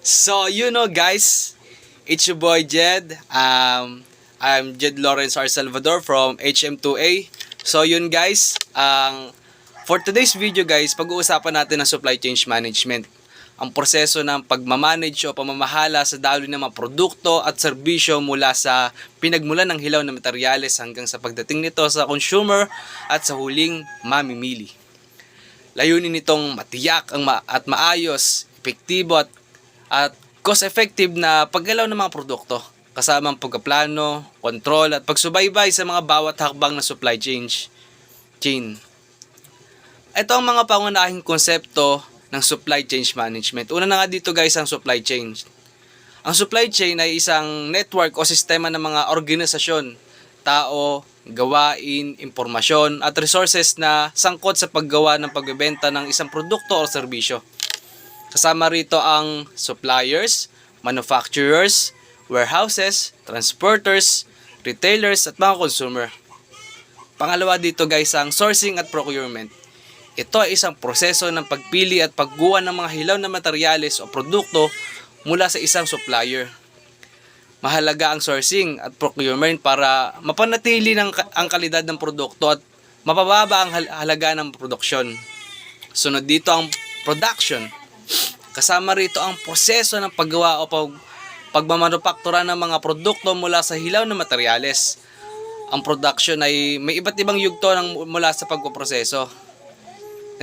So, guys, it's your boy Jed. I'm Jed Lawrence R. Salvador from HM2A. So, guys, for today's video guys, pag-uusapan natin ang supply chain management. Ang proseso ng pagmamanage o pamamahala sa daloy ng mga produkto at serbisyo mula sa pinagmulan ng hilaw na materyales hanggang sa pagdating nito sa consumer at sa huling mamimili. Layunin nitong matiyak at maayos, epektibo at cost-effective na paggalaw ng mga produkto, kasama ang pagkaplano, kontrol at pagsubaybay sa mga bawat hakbang ng supply chain. Ito ang mga pangunahing konsepto ng supply chain management. Una na nga dito guys ang supply chain. Ang supply chain ay isang network o sistema ng mga organisasyon, tao, gawain, impormasyon at resources na sangkot sa paggawa ng pagbebenta ng isang produkto o serbisyo. Kasama rito ang suppliers, manufacturers, warehouses, transporters, retailers at mga consumer. Pangalawa dito guys ang sourcing at procurement. Ito ay isang proseso ng pagpili at pagguha ng mga hilaw na materyales o produkto mula sa isang supplier. Mahalaga ang sourcing at procurement para mapanatili ang kalidad ng produkto at mapababa ang halaga ng produksyon. Sunod dito ang production. Kasama rito ang proseso ng paggawa o pagmamanufaktura ng mga produkto mula sa hilaw na materyales. Ang production ay may iba't ibang yugto mula sa pagpoproseso.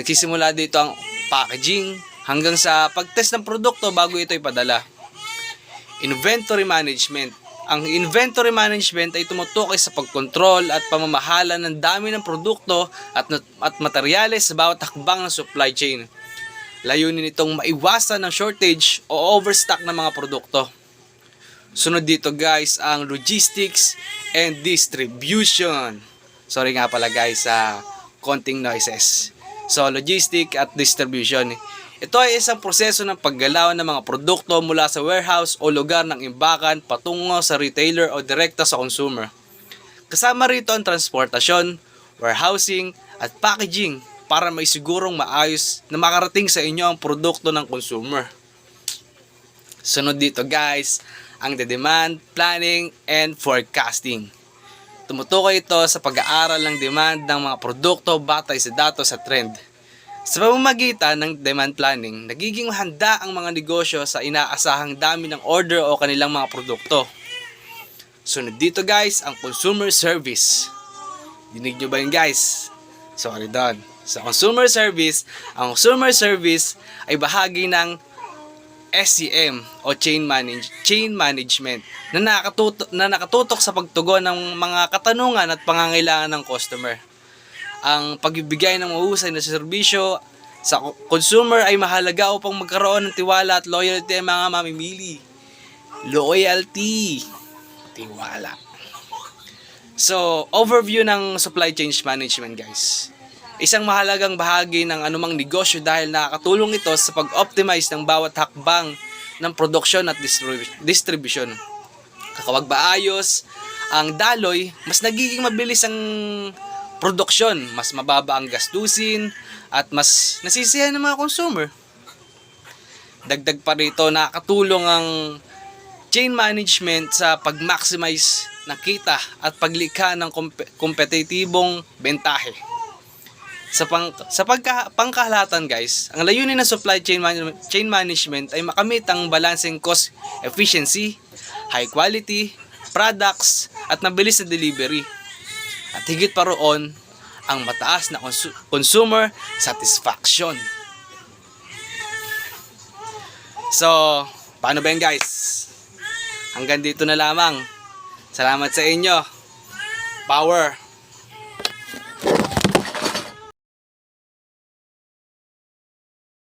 Nagsisimula dito ang packaging hanggang sa pag-test ng produkto bago ito ipadala. Inventory management. Ang inventory management ay tumutukoy sa pagkontrol at pamamahala ng dami ng produkto at materyales sa bawat hakbang ng supply chain. Layunin nitong maiwasan ng shortage o overstock ng mga produkto. Sunod dito guys ang logistics and distribution. Sorry nga pala guys sa konting noises. So, logistic at distribution. Ito ay isang proseso ng paggalaw ng mga produkto mula sa warehouse o lugar ng imbakan patungo sa retailer o direkta sa consumer. Kasama rito ang transportasyon, warehousing at packaging para maisigurong maayos na makarating sa inyo ang produkto ng consumer. Sunod dito guys, ang demand, planning, and forecasting. Tumutukoy ito sa pag-aaral ng demand ng mga produkto batay sa datos at trend. Sa pamamagitan ng demand planning, nagiging handa ang mga negosyo sa inaasahang dami ng order o kanilang mga produkto. Sunod dito guys, ang consumer service. Dinig nyo ba yun guys? Sorry doon. Sa consumer service, ang consumer service ay bahagi ng SCM o chain management na nakatutok sa pagtugon ng mga katanungan at pangangailangan ng customer. Ang pagbibigay ng mahusay na serbisyo sa consumer ay mahalaga upang magkaroon ng tiwala at loyalty ang mga mamimili. Loyalty, tiwala. So, overview ng supply chain management guys. Isang mahalagang bahagi ng anumang negosyo dahil nakakatulong ito sa pag-optimize ng bawat hakbang ng produksyon at distribution. Kapag maayos ang daloy, mas nagiging mabilis ang produksyon, mas mababa ang gastusin, at mas nasisiyahan ng mga consumer. Dagdag pa rito, nakakatulong ang chain management sa pag-maximize ng kita at paglikha ng kompetitibong bentahe. Sa pangkahalatan guys, ang layunin ng supply chain management ay makamit ang balancing cost efficiency, high quality, products at mabilis na delivery. At higit pa roon, ang mataas na consumer satisfaction. So, paano ba yan guys? Hanggang dito na lamang. Salamat sa inyo. Power!